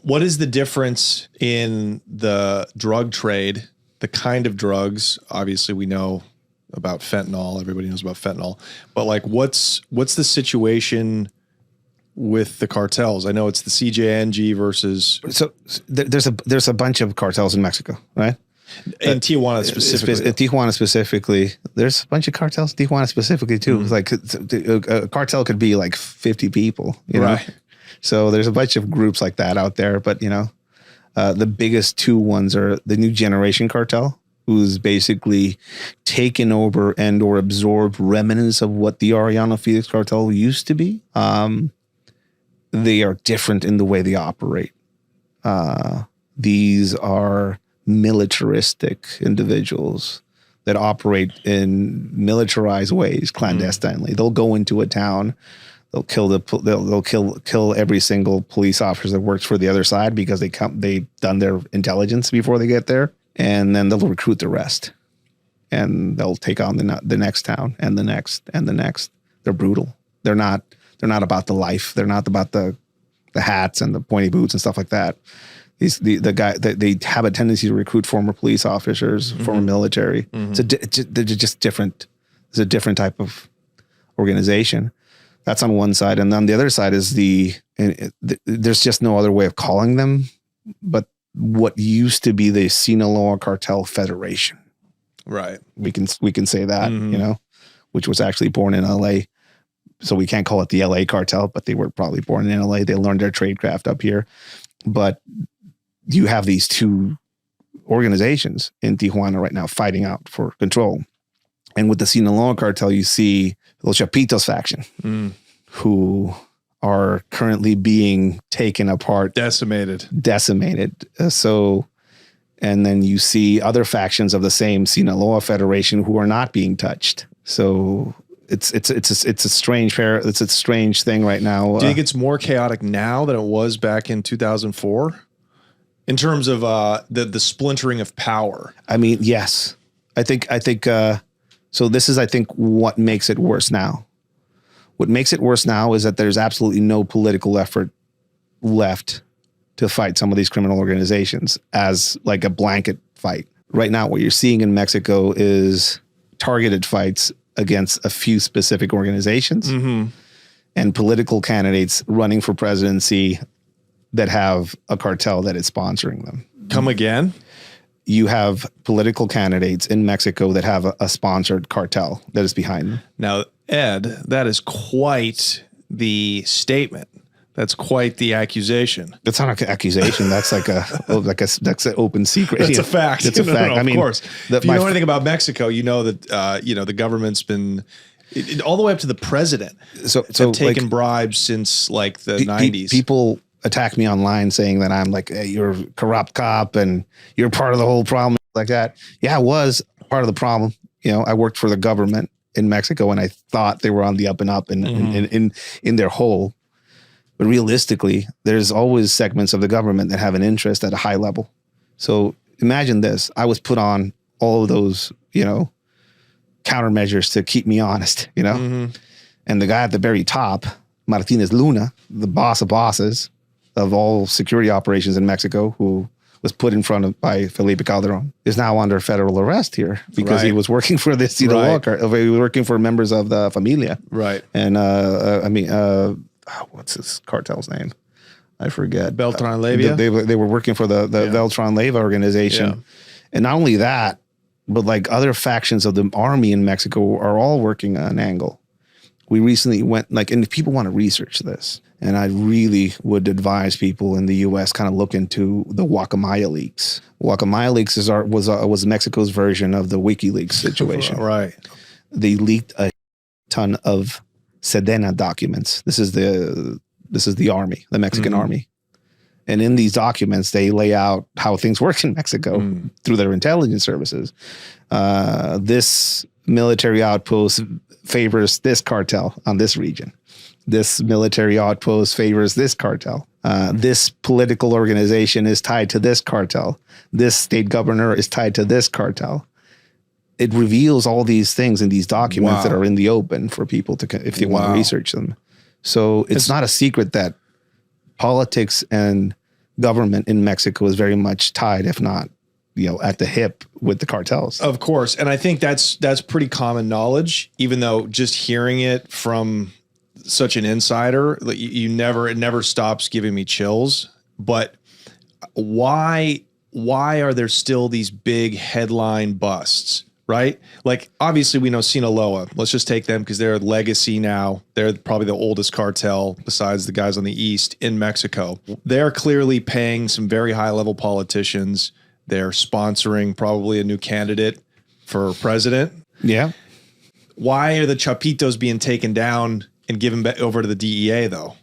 What is the difference in the drug trade, the kind of drugs? Obviously, we know about fentanyl. Everybody knows about fentanyl. But like, what's the situation with the cartels? I know it's the CJNG versus. So there's a bunch of cartels in Mexico, right? In Tijuana specifically. In Tijuana specifically, there's a bunch of cartels in Tijuana specifically too. Like a cartel could be like 50 people, you know? So there's a bunch of groups like that out there. But, you know, the biggest two ones are the New Generation Cartel, who's basically taken over and or absorbed remnants of what the Arellano Felix Cartel used to be. They are different in the way they operate. These are militaristic individuals that operate in militarized ways clandestinely. They'll go into a town, they'll kill every single police officer that works for the other side because they've done their intelligence before they get there, and then they'll recruit the rest, and they'll take on the next town and the next and the next. They're brutal. They're not about the life. They're not about the hats and the pointy boots and stuff like that. They have a tendency to recruit former police officers, former military. They're just different. It's a different type of organization. That's on one side, and on the other side is there's just no other way of calling them, but what used to be the Sinaloa Cartel Federation. Right. We can say that, you know, which was actually born in LA. So we can't call it the LA cartel, but they were probably born in LA. They learned their tradecraft up here. But you have these two organizations in Tijuana right now fighting out for control. And with the Sinaloa cartel, you see Los Chapitos faction, who are currently being taken apart. Decimated. And then you see other factions of the same Sinaloa Federation who are not being touched. So it's a strange thing right now. Do you think it's more chaotic now than it was back in 2004 in terms of the splintering of power? I mean, yes, I think so. This is, I think, what makes it worse now. What makes it worse now is that there's absolutely no political effort left to fight some of these criminal organizations as like a blanket fight. Right now, what you're seeing in Mexico is targeted fights against a few specific organizations and political candidates running for presidency that have a cartel that is sponsoring them. Come again? You have political candidates in Mexico that have a sponsored cartel that is behind them. Now, Ed, that is quite the statement. That's quite the accusation. That's not an accusation. That's that's an open secret. That's a fact. It's a fact. No, of course. If you know anything about Mexico, you know that the government's been all the way up to the president. So taken bribes since like the 90s. People attack me online saying that I'm like, hey, you're a corrupt cop and you're part of the whole problem, like that. Yeah, I was part of the problem. You know, I worked for the government in Mexico and I thought they were on the up and up and in their whole. But realistically, there's always segments of the government that have an interest at a high level. So imagine this. I was put on all of those, you know, countermeasures to keep me honest, you know. And the guy at the very top, Martinez Luna, the boss of bosses of all security operations in Mexico, who was put in front of by Felipe Calderon, is now under federal arrest here because he was working for this Sinaloa cartel. He was working for members of the Familia. Right. And what's his cartel's name? I forget. Beltran Leyva. They were working for the Beltran Leyva organization. Yeah. And not only that, but like other factions of the army in Mexico are all working on an angle. We recently went and if people want to research this, and I really would advise people in the U.S. kind of look into the Guacamaya leaks. Guacamaya leaks was Mexico's version of the WikiLeaks situation. Right. They leaked a ton of Sedena documents. This is the army, the Mexican army. And in these documents, they lay out how things work in Mexico through their intelligence services. This military outpost favors this cartel on this region. This military outpost favors this cartel. This political organization is tied to this cartel. This state governor is tied to this cartel. It reveals all these things in these documents that are in the open for people to, if they want to research them. So it's not a secret that politics and government in Mexico is very much tied, if not, at the hip with the cartels. Of course. And I think that's pretty common knowledge, even though just hearing it from such an insider, it never stops giving me chills. But why are there still these big headline busts, right? Like, obviously we know Sinaloa. Let's just take them because they're a legacy now. They're probably the oldest cartel besides the guys on the east in Mexico. They're clearly paying some very high level politicians. They're sponsoring probably a new candidate for president. Yeah. Why are the Chapitos being taken down and given back over to the DEA though?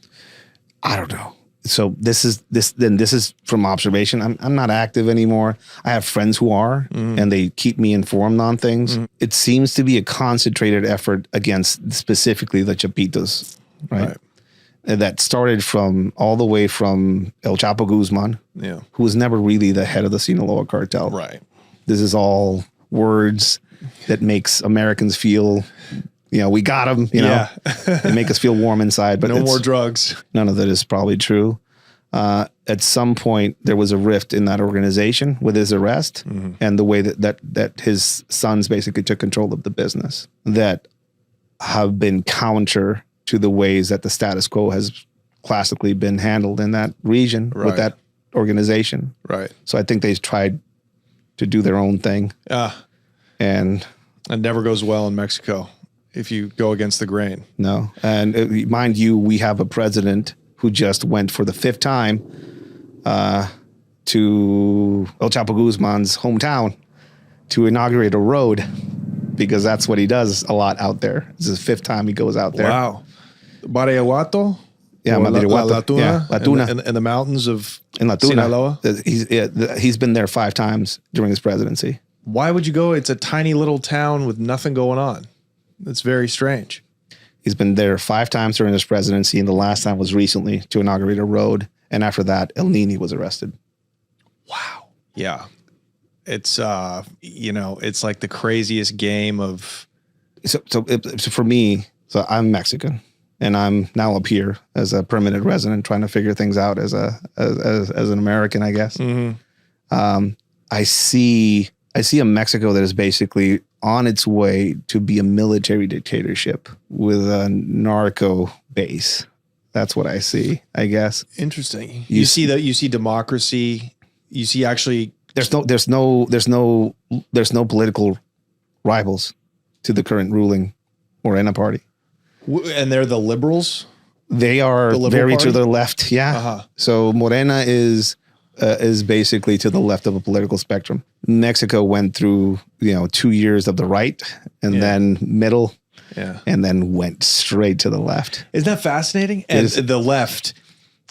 I don't know. So this is from observation. I'm not active anymore. I have friends who are, and they keep me informed on things. It seems to be a concentrated effort against specifically the Chapitos, right? And that started from all the way from El Chapo Guzman, who was never really the head of the Sinaloa cartel. Right. This is all words that makes Americans feel, we got him, they make us feel warm inside, but no more drugs. None of that is probably true. At some point there was a rift in that organization with his arrest and the way that his sons basically took control of the business that have been counter to the ways that the status quo has classically been handled in that region with that organization. Right. So I think they tried to do their own thing. And it never goes well in Mexico if you go against the grain. No. And mind you, we have a president who just went for the 5th time to El Chapo Guzman's hometown to inaugurate a road because that's what he does a lot out there. This is the 5th time he goes out there. Wow. Badiraguato? Yeah, Badiraguato. La Tuna? Yeah, La Tuna. In the mountains of Sinaloa. He's been there 5 times during his presidency. Why would you go? It's a tiny little town with nothing going on. It's very strange. He's been there 5 times during his presidency, and the last time was recently to inaugurate a road. And after that, El Nini was arrested. Wow. Yeah. It's, it's like the craziest game of. So for me, so I'm Mexican, and I'm now up here as a permanent resident, trying to figure things out as an American, I guess. I see a Mexico that is basically on its way to be a military dictatorship with a narco base. That's what I see, I guess. Interesting. You see democracy. You see actually there's no political rivals to the current ruling Morena party. And they're the liberals? They are very party? To the left. Yeah. Uh-huh. So Morena is basically to the left of a political spectrum. Mexico went through, 2 years of the right and then middle and then went straight to the left. Isn't that fascinating? And the left,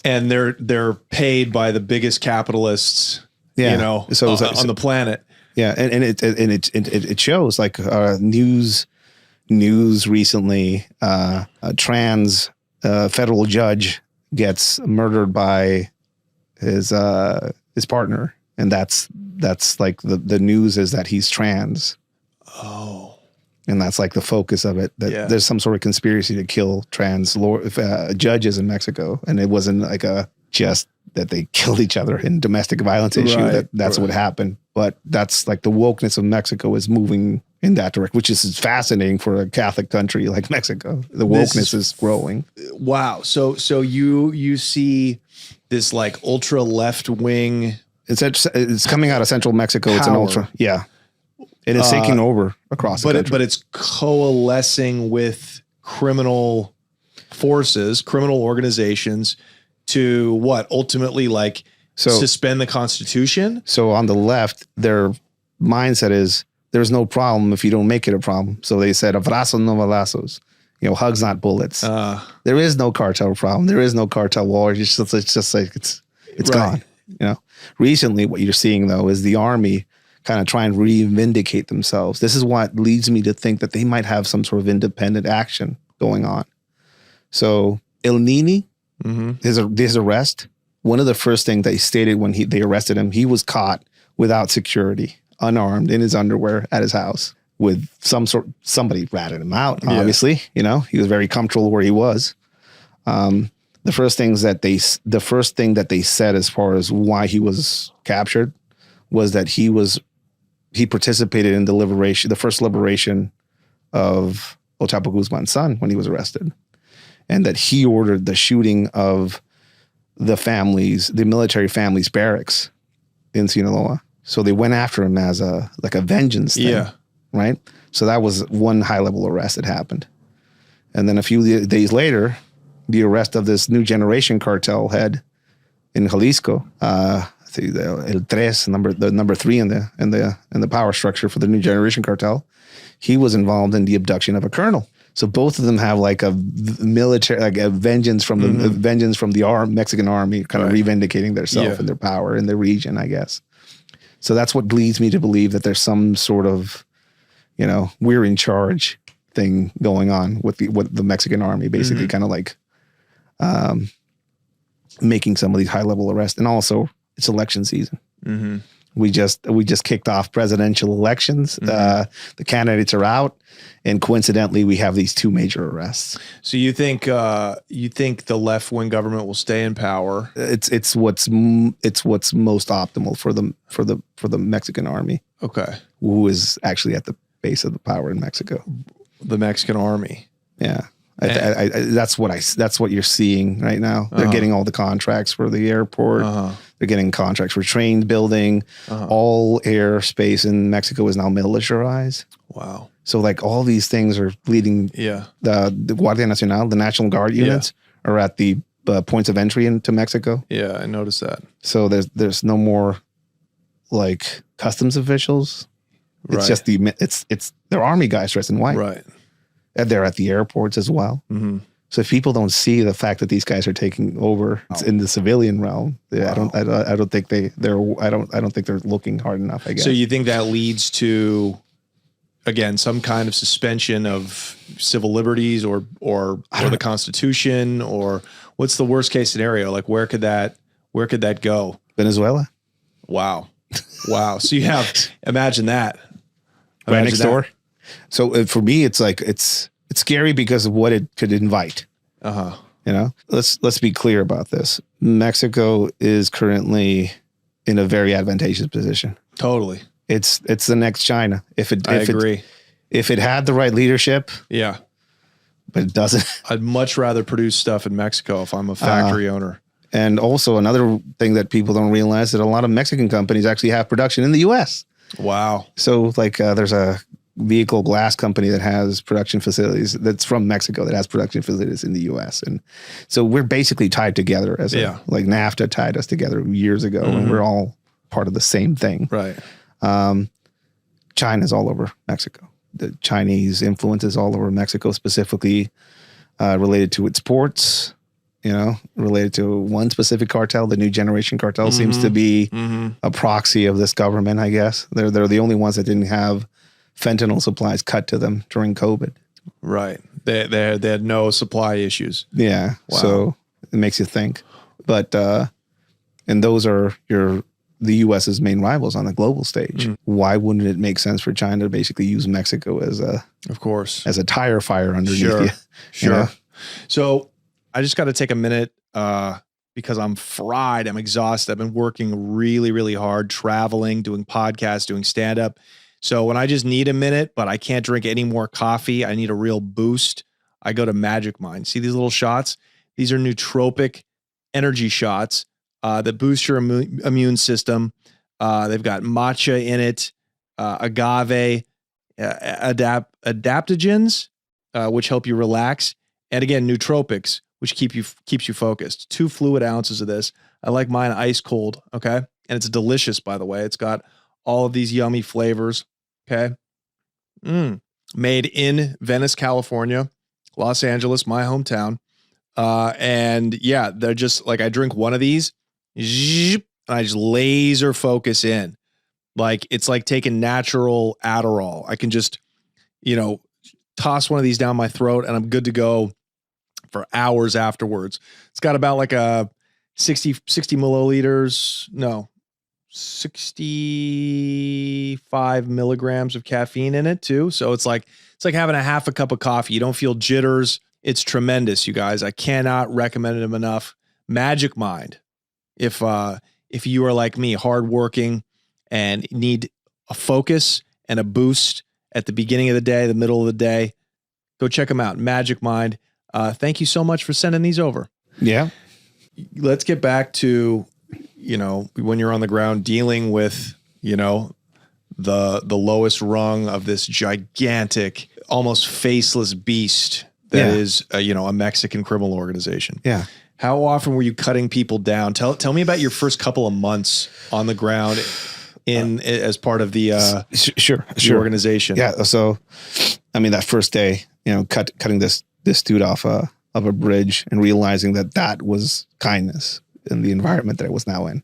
and they're paid by the biggest capitalists, on the planet. Yeah. And it shows like news recently, a trans federal judge gets murdered by his partner, and that's like the news is that he's trans. Oh, and that's like the focus of it. That there's some sort of conspiracy to kill trans judges in Mexico, and it wasn't like just that they killed each other in domestic violence issue. That's what happened. But that's like the wokeness of Mexico is moving in that direction, which is fascinating for a Catholic country like Mexico. The wokeness is growing. Wow. So you see this like ultra left wing. It's coming out of central Mexico. Power. It's an ultra. Yeah. And it's taking over across the country. But it's coalescing with criminal forces, criminal organizations to what? Ultimately like suspend the Constitution? So on the left, their mindset is there's no problem if you don't make it a problem. So they said, abrazos no balazos. Hugs, not bullets. There is no cartel problem. There is no cartel war. It's just like it's gone. Recently, what you're seeing though is the army kind of try and re-vindicate themselves. This is what leads me to think that they might have some sort of independent action going on. So El Nini, his arrest, one of the first things they stated when they arrested him, he was caught without security, unarmed, in his underwear at his house with somebody ratted him out, obviously. He was very comfortable where he was. But the first thing that they said as far as why he was captured was that he participated in the first liberation of El Chapo Guzman's son when he was arrested, and that he ordered the shooting of the military family's barracks in Sinaloa. So they went after him as a vengeance thing, right? So that was one high level arrest that happened. And then a few days later, the arrest of this new generation cartel head in Jalisco, El Tres, the number 3 in the power structure for the new generation cartel. He was involved in the abduction of a colonel. So both of them have like a military, like a vengeance from the Mexican army, kind of reivindicating themselves and their power in the region, I guess. So that's what leads me to believe that there's some sort of, we're in charge thing going on with the Mexican army, basically kind of like making some of these high level arrests. And also it's election season. Mm-hmm. We just kicked off presidential elections. The candidates are out, and coincidentally, we have these 2 major arrests. So you think the left wing government will stay in power? It's what's most optimal for the Mexican army. Okay, who is actually at the base of the power in Mexico? The Mexican army. Yeah. That's what you're seeing right now. They're getting all the contracts for the airport. They're getting contracts for train building. All airspace in Mexico is now militarized. Wow. So like all these things are leading. Yeah. The Guardia Nacional, the National Guard units, are at the points of entry into Mexico. Yeah, I noticed that. So there's no more like customs officials. It's just they're army guys dressed in white. Right. And they're at the airports as well. Mm-hmm. So if people don't see the fact that these guys are taking over in the civilian realm, I don't think they're looking hard enough, I guess. So you think that leads to, again, some kind of suspension of civil liberties or the Constitution, or what's the worst case scenario? Like where could that go? Venezuela. Wow. So you have, imagine that. Right next door. So for me, it's like it's scary because of what it could invite. Let's be clear about this. Mexico is currently in a very advantageous position. Totally, it's the next China. I agree. If it had the right leadership, but it doesn't. I'd much rather produce stuff in Mexico if I'm a factory owner. And also another thing that people don't realize that a lot of Mexican companies actually have production in the U.S. Wow. So like there's a vehicle glass company that has production facilities that's from Mexico that has production facilities in the U.S. And so we're basically tied together like NAFTA tied us together years ago, and we're all part of the same thing. Right. China's all over Mexico. The Chinese influence is all over Mexico, specifically related to its ports, related to one specific cartel. The new generation cartel seems to be a proxy of this government, I guess. They're the only ones that didn't have fentanyl supplies cut to them during COVID. Right. They had no supply issues. Yeah. Wow. So it makes you think. But and those are the U.S.'s main rivals on the global stage. Why wouldn't it make sense for China to basically use Mexico as a tire fire underneath you? Sure. So I just got to take a minute because I'm fried. I'm exhausted. I've been working really, really hard, traveling, doing podcasts, doing stand-up. So when I just need a minute, but I can't drink any more coffee, I need a real boost, I go to Magic Mind. See these little shots? These are nootropic energy shots that boost your immune system. They've got matcha in it, agave, adaptogens, which help you relax. And again, nootropics, which keeps you focused. 2 fluid ounces of this. I like mine ice cold, okay? And it's delicious, by the way. It's got all of these yummy flavors, okay? Made in Venice, California, Los Angeles, my hometown. And yeah, they're just like, I drink one of these, and I just laser focus in. Like, it's like taking natural Adderall. I can just, toss one of these down my throat and I'm good to go for hours afterwards. It's got about like a 60 milliliters. No, 65 milligrams of caffeine in it too. So it's like having a half a cup of coffee. You don't feel jitters. It's tremendous, you guys. I cannot recommend them enough. Magic Mind. If you are like me, hardworking and need a focus and a boost at the beginning of the day, the middle of the day, go check them out. Magic Mind. Thank you so much for sending these over. Yeah. Let's get back to, when you're on the ground dealing with, the lowest rung of this gigantic, almost faceless beast that is, a Mexican criminal organization. Yeah. How often were you cutting people down? Tell me about your first couple of months on the ground as part of the organization. Yeah. So, that first day, cutting this dude off of a bridge and realizing that was kindness in the environment that I was now in.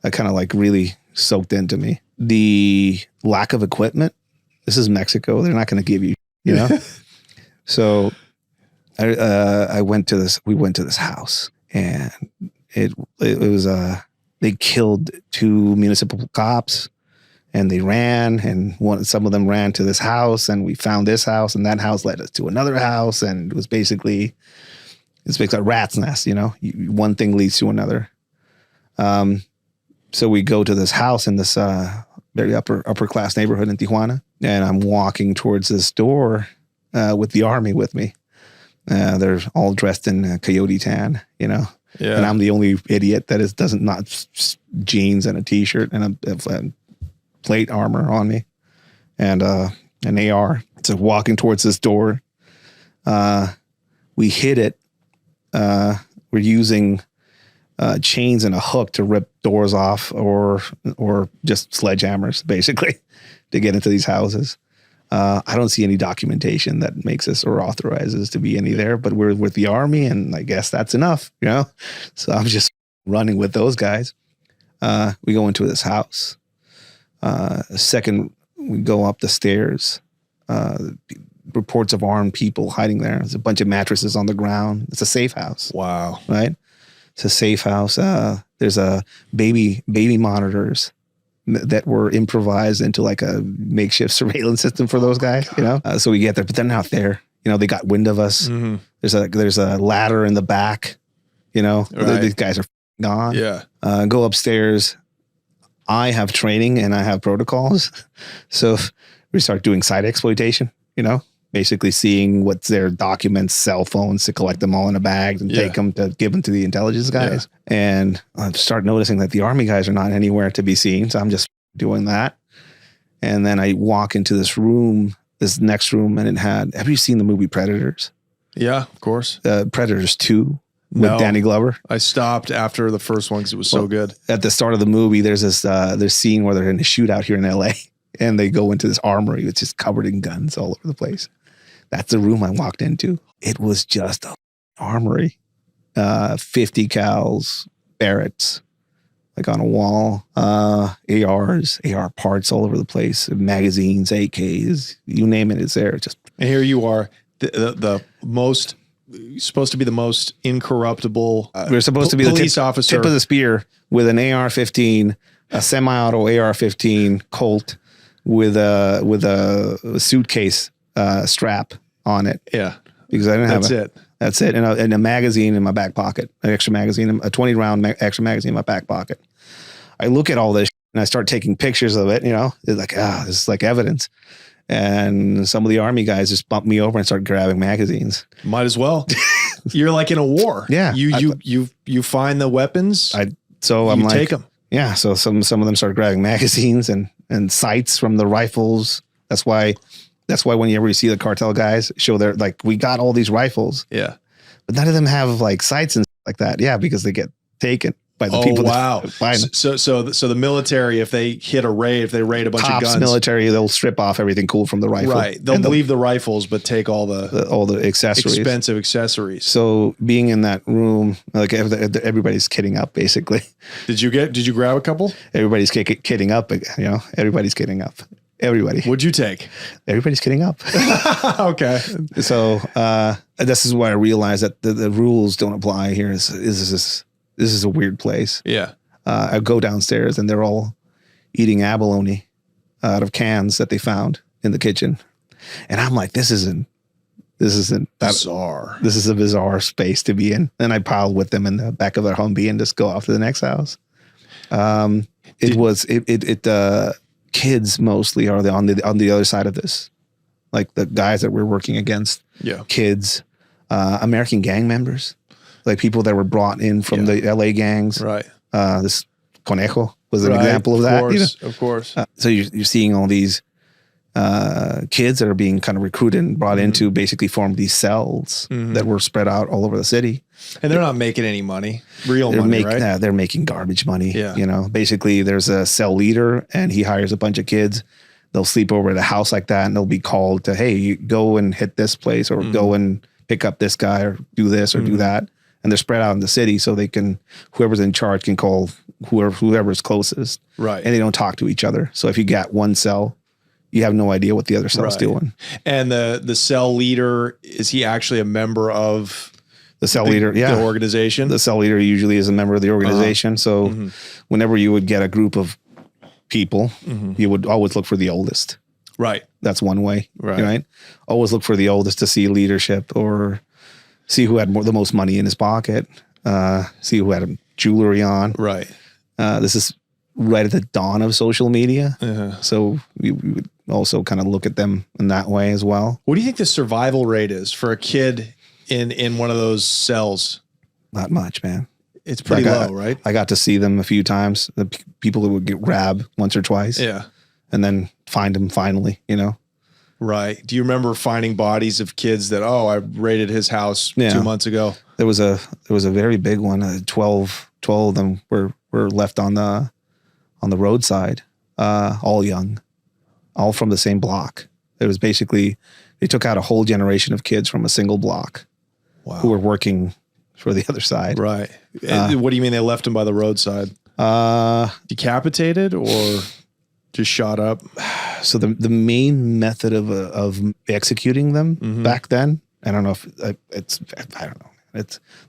That kind of like really soaked into me. The lack of equipment. This is Mexico. They're not going to give you, So we went to this house, and it was they killed 2 municipal cops, and they ran, and some of them ran to this house, and we found this house, and that house led us to another house, and it was basically a rat's nest. One thing leads to another. So we go to this house in this very upper class neighborhood in Tijuana, and I'm walking towards this door with the army with me. They're all dressed in coyote tan, and I'm the only idiot that doesn't not jeans and a t-shirt and a plate armor on me, and an AR. So walking towards this door, we hit it. We're using chains and a hook to rip doors off, or just sledgehammers, basically, to get into these houses. I don't see any documentation that makes us or authorizes to be any there, but we're with the army, and I guess that's enough, So I'm just running with those guys. We go into this house. Second, we go up the stairs. Reports of armed people hiding there. There's a bunch of mattresses on the ground. It's a safe house. Wow. Right? It's a safe house. There's a baby monitors that were improvised into like a makeshift surveillance system for those guys, So we get there, but they're not there. They got wind of us. Mm-hmm. There's a ladder in the back, Right. These guys are gone. Yeah. Go upstairs. I have training and I have protocols. So we start doing site exploitation, basically seeing what's their documents, cell phones, to collect them all in a bag and take them to give them to the intelligence guys. Yeah. And I start noticing that the army guys are not anywhere to be seen. So I'm just doing that. And then I walk into this next room, and have you seen the movie Predators? Yeah, of course. Predators 2 with Danny Glover. I stopped after the first one because it was so good. At the start of the movie, there's this scene where they're in a shootout here in LA, and they go into this armory that's just covered in guns all over the place. That's the room I walked into. It was just an armory. 50 cals, Barretts, like on a wall, ARs, AR parts all over the place, magazines, AKs, you name it, it's there. And here you are, the most, supposed to be the most incorruptible. We're supposed to be police the officer. Tip of the spear with an AR-15, a semi-auto AR-15 Colt with a suitcase strap on it. Yeah. Because I didn't have That's it. And a magazine in my back pocket, an extra magazine, a 20 round extra magazine in my back pocket. I look at all this and I start taking pictures of it, It's like, this is like evidence. And some of the army guys just bumped me over and started grabbing magazines. Might as well. You're like in a war. Yeah. You find the weapons. I'm like, take them. Yeah. So some of them started grabbing magazines and sights from the rifles. That's why whenever you see the cartel guys show their, like, we got all these rifles. Yeah. But none of them have like sights and stuff like that. Yeah. Because they get taken by the people. Wow. So the military, if they raid a bunch of guns, military, they'll strip off everything cool from the rifle. Right. They'll leave the rifles, but take all the accessories, expensive accessories. So being in that room, like everybody's kidding up basically. Did you grab a couple? Everybody's kidding up, everybody's kidding up. Everybody. What'd you take? Everybody's kidding up. Okay. So this is why I realized that the rules don't apply here. This is a weird place. Yeah. I go downstairs and they're all eating abalone out of cans that they found in the kitchen. And I'm like, this isn't This isn't bizarre. This is a bizarre space to be in. And I piled with them in the back of their Humvee and just go off to the next house. Kids mostly are on the other side of this, like the guys that we're working against. Yeah, kids, American gang members, like people that were brought in from the LA gangs. Right. This Conejo was an example of that. Of course. So you're seeing all these kids that are being kind of recruited and brought in to basically form these cells that were spread out all over the city. And they're not making any money, money, right? They're making garbage money. Yeah. You know, basically there's a cell leader and he hires a bunch of kids. They'll sleep over at a house like that and they'll be called to, hey, you go and hit this place or go and pick up this guy or do this or do that. And they're spread out in the city so they can, whoever's in charge can call whoever's closest. Right. And they don't talk to each other. So if you got one cell, you have no idea what the other cell's doing. And the cell leader, is he actually a member of the cell leader? Yeah. The organization? The cell leader usually is a member of the organization. So whenever you would get a group of people, you would always look for the oldest. Right. That's one way. Right. Always look for the oldest to see leadership or see who had the most money in his pocket, see who had jewelry on. Right. This is right at the dawn of social media. So we would also kind of look at them in that way as well. What do you think the survival rate is for a kid in one of those cells? Not much, man. It's pretty low, right? I got to see them a few times. The people who would get grabbed once or twice. Yeah. And then find them finally, you know? Right. Do you remember finding bodies of kids that, I raided his house 2 months ago? There was a very big one. 12 of them were left on the roadside, all young, all from the same block. It was basically, they took out a whole generation of kids from a single block who were working for the other side. Right. What do you mean they left them by the roadside? Decapitated or just shot up? So the main method of executing them back then, I don't know if I don't know.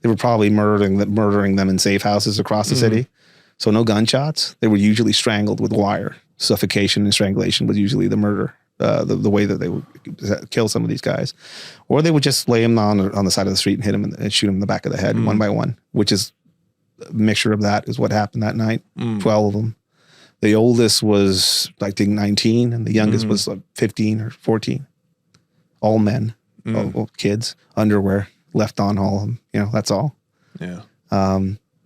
They were probably murdering them in safe houses across the city. So no gunshots. They were usually strangled with wire. Suffocation and strangulation was usually the murder, the way that they would kill some of these guys. Or they would just lay them on the side of the street and hit them and shoot them in the back of the head one by one, which is a mixture of that is what happened that night. 12 of them. The oldest was, I think, 19, and the youngest was like 15 or 14. All men, all kids, underwear left on all of them. You know, that's all. Yeah.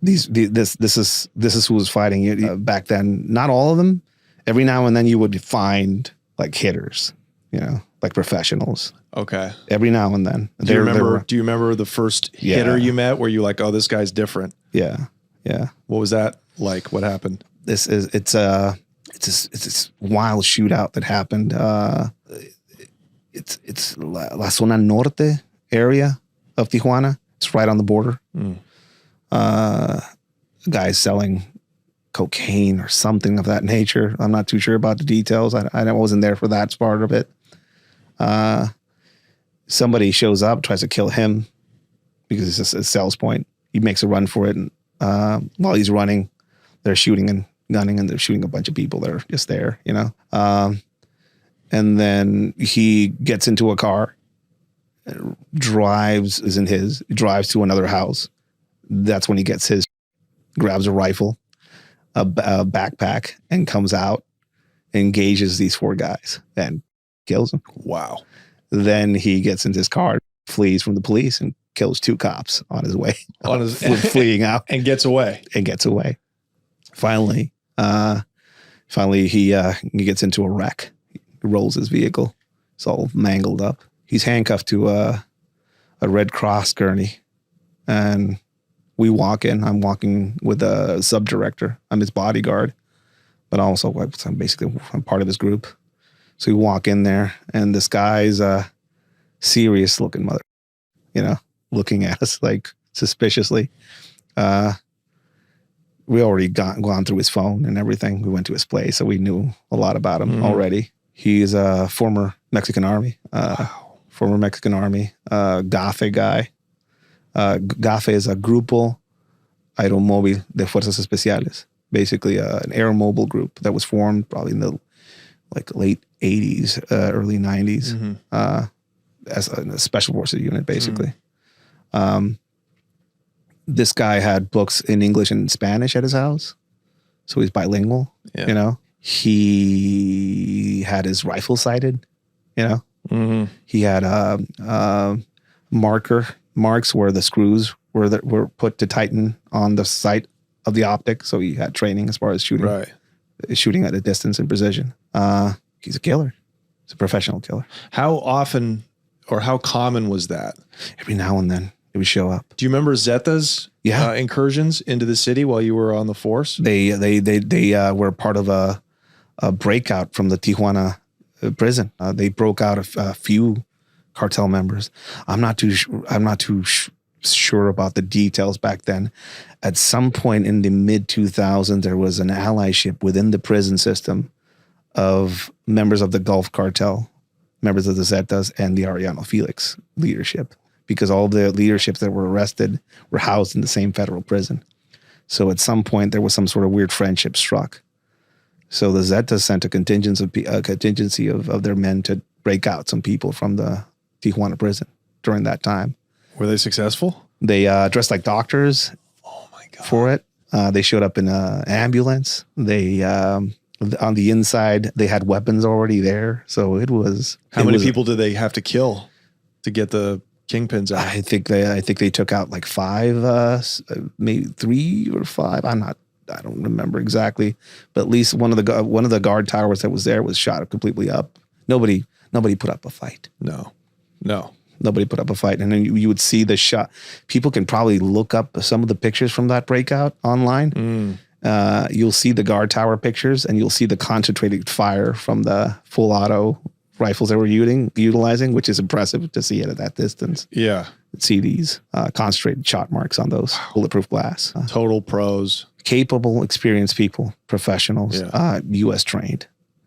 This is who was fighting back then. Not all of them. Every now and then you would find like hitters, you know, like professionals. Okay. Every now and then. Do you remember the first hitter you met where you like, oh, this guy's different? Yeah. Yeah. What was that like? What happened? It's this wild shootout that happened. It's La Zona Norte area of Tijuana. It's right on the border. Guys selling cocaine or something of that nature. I'm not too sure about the details. I wasn't there for that part of it. Somebody shows up, tries to kill him because it's just a sales point. He makes a run for it, and while he's running, they're shooting and gunning, and they're shooting a bunch of people that are just there, you know. And then he gets into a car, drives to another house. That's when he gets grabs a rifle, a backpack, and comes out, engages these 4 guys, and kills them. Wow. Then he gets into his car, flees from the police, and kills 2 cops on his way, fleeing out, and gets away. Finally, he gets into a wreck. He rolls his vehicle. It's all mangled up. He's handcuffed to a Red Cross gurney, and we walk in. I'm walking with a sub-director. I'm his bodyguard, but also I'm part of his group. So we walk in there, and this guy's a serious-looking mother, you know, looking at us like suspiciously. We already gone through his phone and everything. We went to his place, so we knew a lot about him already. He's a former Mexican Army, GAFE guy. GAFE is a Grupo Aeromóvil de Fuerzas Especiales, basically an aeromobile group that was formed probably in the late 80s, early 90s. as a special forces unit, basically. This guy had books in English and Spanish at his house, so he's bilingual. Yeah. You know, he had his rifle sighted. You know, he had marks where the screws were put to tighten on the sight of the optic. So he had training as far as shooting, shooting at a distance and precision. He's a killer. He's a professional killer. How often or how common was that? Every now and then it would show up. Do you remember Zetas incursions into the city while you were on the force? They were part of a breakout from the Tijuana prison. They broke out a few cartel members. I'm not too sure about the details back then. At some point in the mid 2000s, there was an allyship within the prison system of members of the Gulf Cartel, members of the Zetas, and the Arellano Felix leadership, because all the leaderships that were arrested were housed in the same federal prison. So at some point, there was some sort of weird friendship struck. So the Zetas sent a contingency of their men to break out some people from the Tijuana prison during that time. Were they successful? They dressed like doctors. Oh my God. For it. They showed up in an ambulance. They on the inside, they had weapons already there. So it was. How many people did they have to kill to get the kingpins out? I think they took out like 5, maybe 3 or 5. I don't remember exactly, but at least one of the guard towers that was there was shot completely up. Nobody put up a fight. No. Nobody put up a fight. And then you would see the shot. People can probably look up some of the pictures from that breakout online. You'll see the guard tower pictures, and you'll see the concentrated fire from the full auto rifles they were utilizing, which is impressive to see it at that distance. Yeah. See these concentrated shot marks on those bulletproof glass. Total pros. Capable, experienced people, professionals, U.S. trained.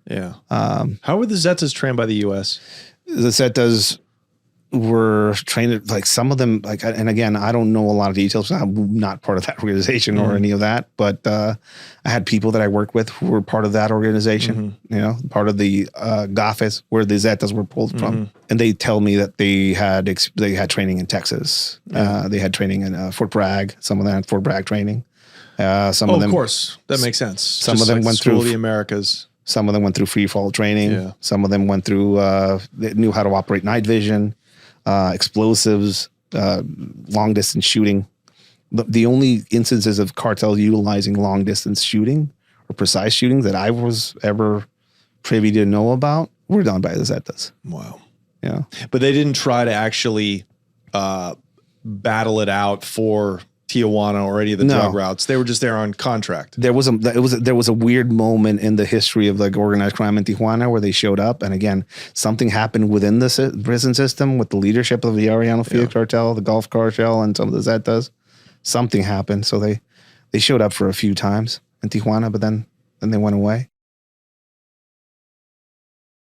Yeah. How were the Zetas trained by the U.S.? The Zetas were trained, like some of them, like, and again, I don't know a lot of details. I'm not part of that organization or any of that, but I had people that I worked with who were part of that organization, you know, part of the GAFES where the Zetas were pulled from. And they tell me that they had training in Texas. They had training in Fort Bragg. Some of them had Fort Bragg training. Some of them, of course, that makes sense. Some of them went through the Americas. Some of them went through free fall training. Yeah. Some of them went through, they knew how to operate night vision, explosives, long distance shooting. The only instances of cartels utilizing long distance shooting or precise shooting that I was ever privy to know about were done by the Zetas. Wow. Yeah. But they didn't try to actually battle it out for Tijuana or any of the drug routes. They were just there on contract. There was a weird moment in the history of like organized crime in Tijuana where they showed up, and again, something happened within the prison system with the leadership of the Arellano Felix Cartel, the Gulf Cartel, and some of the Zetas. Something happened, so they showed up for a few times in Tijuana, but then they went away.